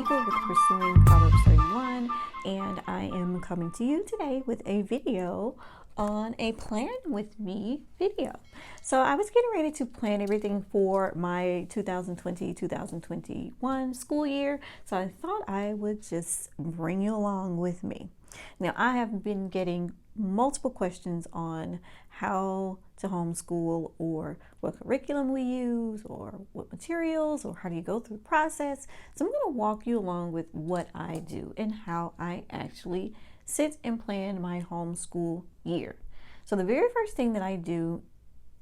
Eagle with Pursuing Proverbs 31, and I am coming to you today with a video on a plan with me video. So I was getting ready to plan everything for my 2020-2021 school year, so I thought I would just bring you along with me. Now, I have been getting multiple questions on how to homeschool, or what curriculum we use, or what materials, or how do you go through the process. So I'm going to walk you along with what I do and how I actually sit and plan my homeschool year. So the very first thing that I do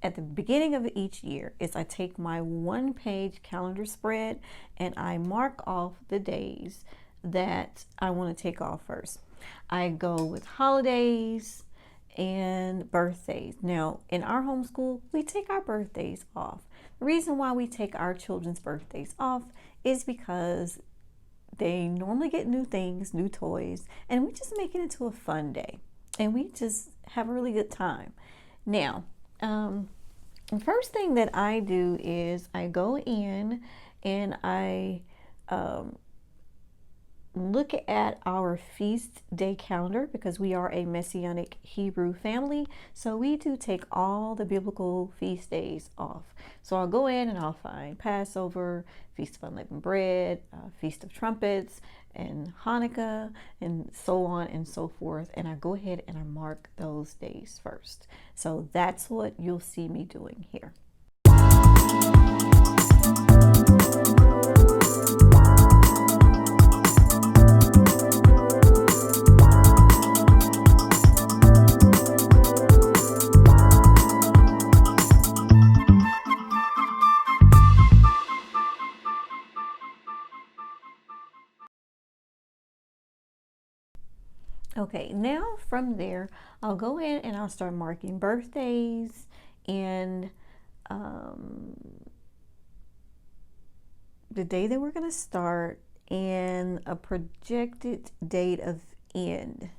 at the beginning of each year is I take my one-page calendar spread and I mark off the days that I want to take off first. I go with holidays and birthdays. Now, in our homeschool, we take our birthdays off. The reason why we take our children's birthdays off is because they normally get new things, new toys, and we just make it into a fun day. And we just have a really good time. Now, the first thing that I do is I go in and I look at our feast day calendar, because we are a Messianic Hebrew family, so we do take all the biblical feast days off. So I'll go in and I'll find Passover, Feast of Unleavened Bread, Feast of Trumpets, and Hanukkah, and so on and so forth, and I go ahead and I mark those days first. So that's what you'll see me doing here. Okay, now from there, I'll go in and I'll start marking birthdays and the day that we're going to start and a projected date of end.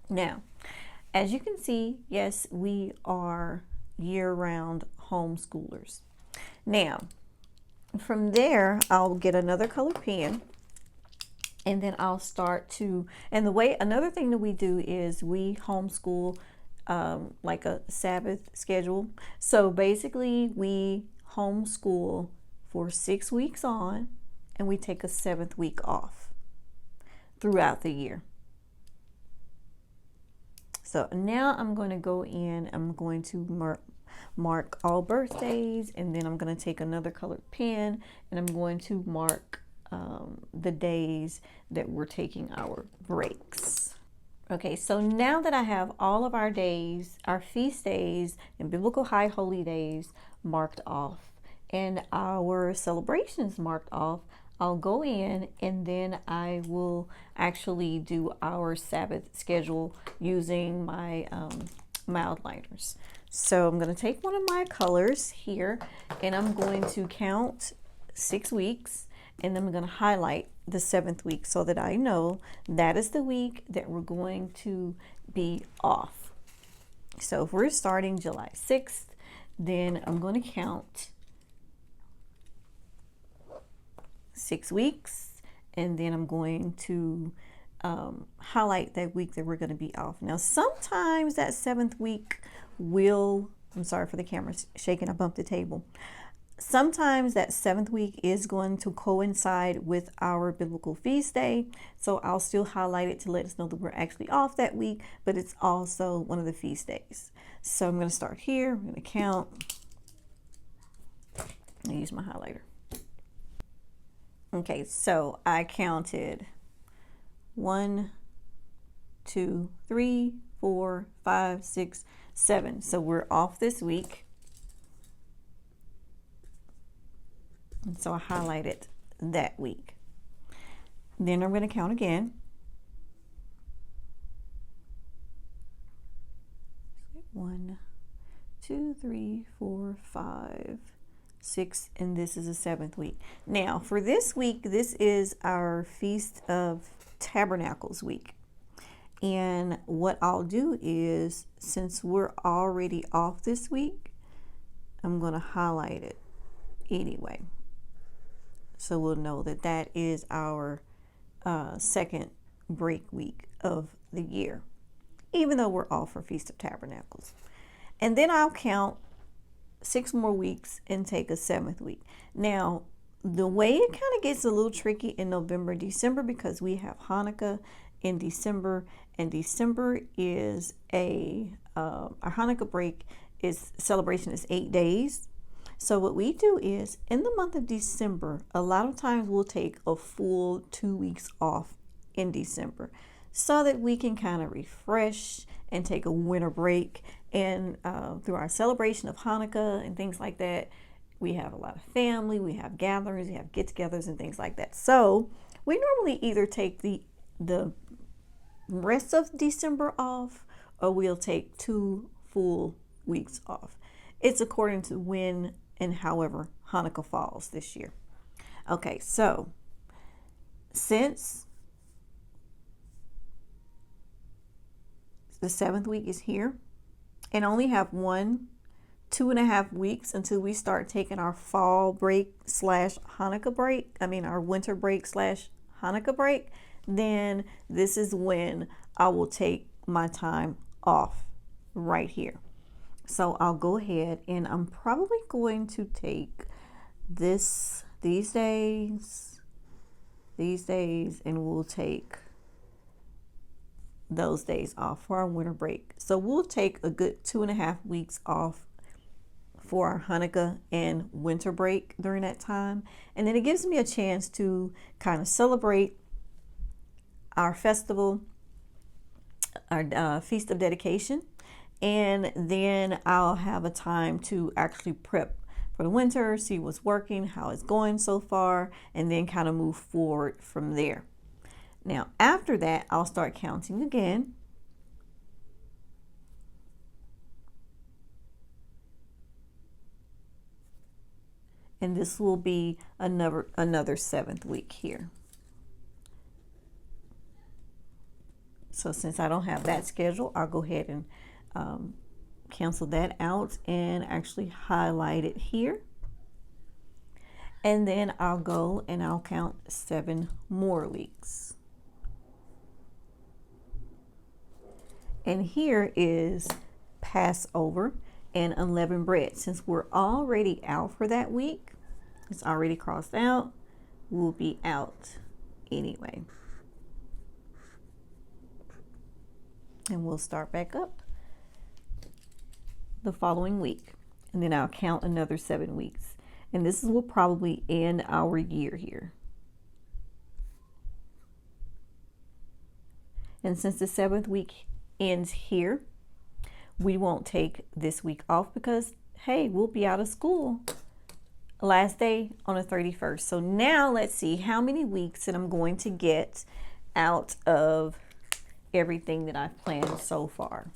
Now, as you can see, yes, we are year-round homeschoolers. Now, from there, I'll get another color pen and then I'll start to, and another thing that we do is we homeschool like a Sabbath schedule. So basically we homeschool for 6 weeks on and we take a 7th week off throughout the year. So now I'm going to go in, I'm going to mark all birthdays, and then I'm going to take another colored pen and I'm going to mark the days that we're taking our breaks. Okay, so now that I have all of our days, our feast days and biblical high holy days marked off and our celebrations marked off, I'll go in and then I will actually do our Sabbath schedule using my outliners. So I'm going to take one of my colors here and I'm going to count 6 weeks, and then I'm going to highlight the 7th week so that I know that is the week that we're going to be off. So if we're starting July 6th, then I'm going to count 6 weeks, and then I'm going to highlight that week that we're going to be off. Now, sometimes that 7th week will, I'm sorry for the camera shaking, I bumped the table. Sometimes that 7th week is going to coincide with our biblical feast day, so I'll still highlight it to let us know that we're actually off that week, but it's also one of the feast days. So I'm going to start here, I'm going to count, I use my highlighter. Okay, so I counted 1, 2, 3, 4, 5, 6, 7. So we're off this week. And so I highlighted that week. Then I'm going to count again. 1, 2, 3, 4, 5, 6th, and this is the 7th week. Now, for this week, this is our Feast of Tabernacles week. And what I'll do is, since we're already off this week, I'm going to highlight it anyway. So we'll know that that is our second break week of the year, even though we're off for Feast of Tabernacles. And then I'll count 6 more weeks and take a 7th week. Now, the way it kind of gets a little tricky in November, December, because we have Hanukkah in December, and December is our Hanukkah break celebration is 8 days. So what we do is, in the month of December, a lot of times we'll take a full 2 weeks off in December so that we can kind of refresh and take a winter break. And through our celebration of Hanukkah and things like that, we have a lot of family, we have gatherings, we have get-togethers and things like that. So we normally either take the rest of December off, or we'll take 2 full weeks off. It's according to when and however Hanukkah falls this year. Okay, so since the 7th week is here, and only have 2.5 weeks until we start taking our fall break / Hanukkah break, our winter break / Hanukkah break, then this is when I will take my time off right here. So I'll go ahead, and I'm probably going to take these days, and we'll take those days off for our winter break. So we'll take a good 2.5 weeks off for our Hanukkah and winter break during that time. And then it gives me a chance to kind of celebrate our festival, our Feast of Dedication. And then I'll have a time to actually prep for the winter, see what's working, how it's going so far, and then kind of move forward from there. Now, after that, I'll start counting again. And this will be another 7th week here. So since I don't have that schedule, I'll go ahead and cancel that out and actually highlight it here. And then I'll go and I'll count 7 more weeks. And here is Passover and unleavened bread. Since we're already out for that week, it's already crossed out, we'll be out anyway. And we'll start back up the following week. And then I'll count another 7 weeks. And this will probably end our year here. And since the 7th week ends here, we won't take this week off because, hey, we'll be out of school last day on the 31st. So now let's see how many weeks that I'm going to get out of everything that I've planned so far.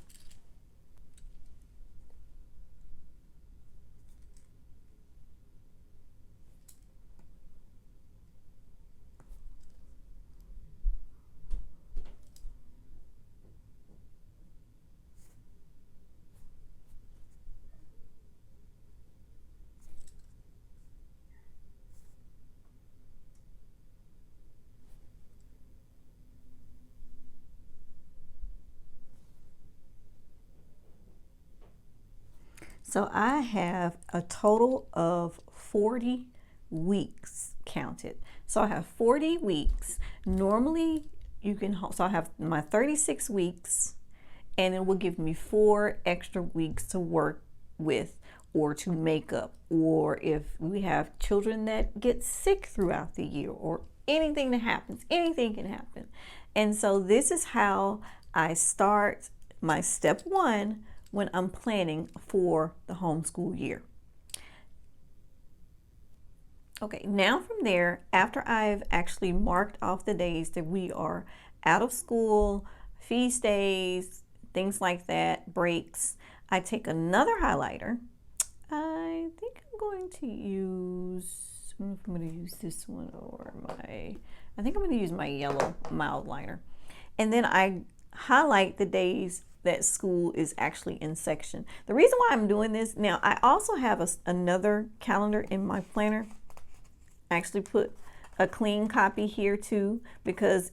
So I have a total of 40 weeks counted. So I have 40 weeks. Normally so I have my 36 weeks, and it will give me 4 extra weeks to work with or to make up, or if we have children that get sick throughout the year or anything that happens, anything can happen. And so this is how I start my step 1 when I'm planning for the homeschool year. Okay, now from there, after I've actually marked off the days that we are out of school, feast days, things like that, breaks, I take another highlighter, I think I'm going to use, I don't know if I'm going to use this one or I think I'm going to use my yellow mild liner. And then I highlight the days that school is actually in section. The reason why I'm doing this, now I also have another calendar in my planner. I actually put a clean copy here too, because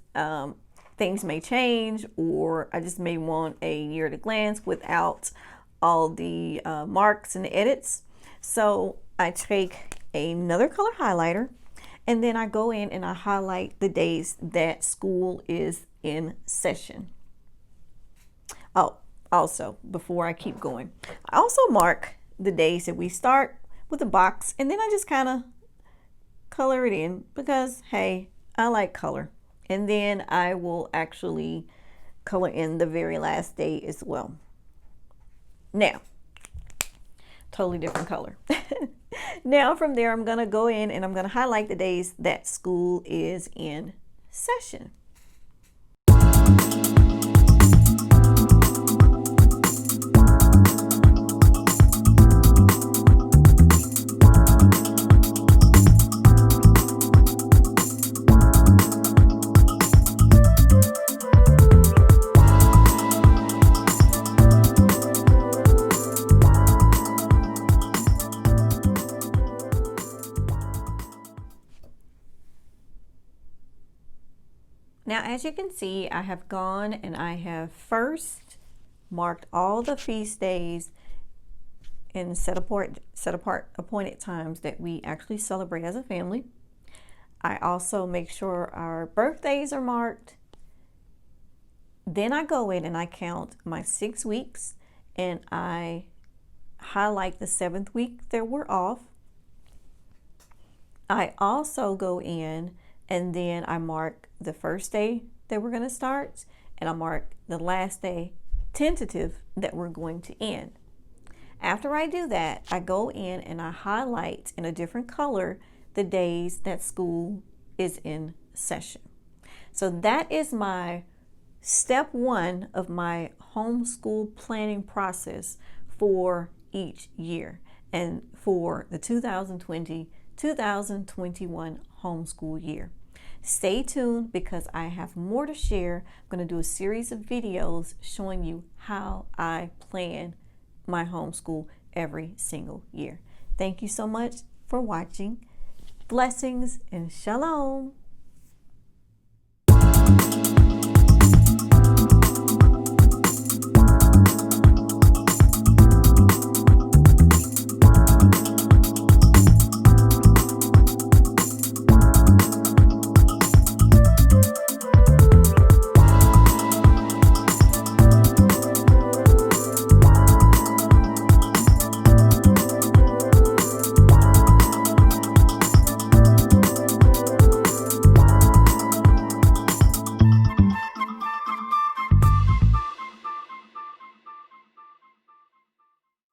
things may change, or I just may want a year at a glance without all the marks and the edits. So I take another color highlighter, and then I go in and I highlight the days that school is in session. Oh, also, before I keep going, I also mark the days that we start with a box, and then I just kind of color it in because, hey, I like color. And then I will actually color in the very last day as well. Now, totally different color. Now from there, I'm going to go in and I'm going to highlight the days that school is in session. Now, as you can see, I have gone and I have first marked all the feast days and set apart appointed times that we actually celebrate as a family. I also make sure our birthdays are marked. Then I go in and I count my 6 weeks and I highlight the 7th week that we're off. I also go in and then I mark the first day that we're going to start, and I mark the last day tentative that we're going to end. After I do that, I go in and I highlight in a different color the days that school is in session. So that is my step 1 of my homeschool planning process for each year and for the 2020-2021 homeschool year. Stay tuned because I have more to share. I'm going to do a series of videos showing you how I plan my homeschool every single year. Thank you so much for watching. Blessings and shalom.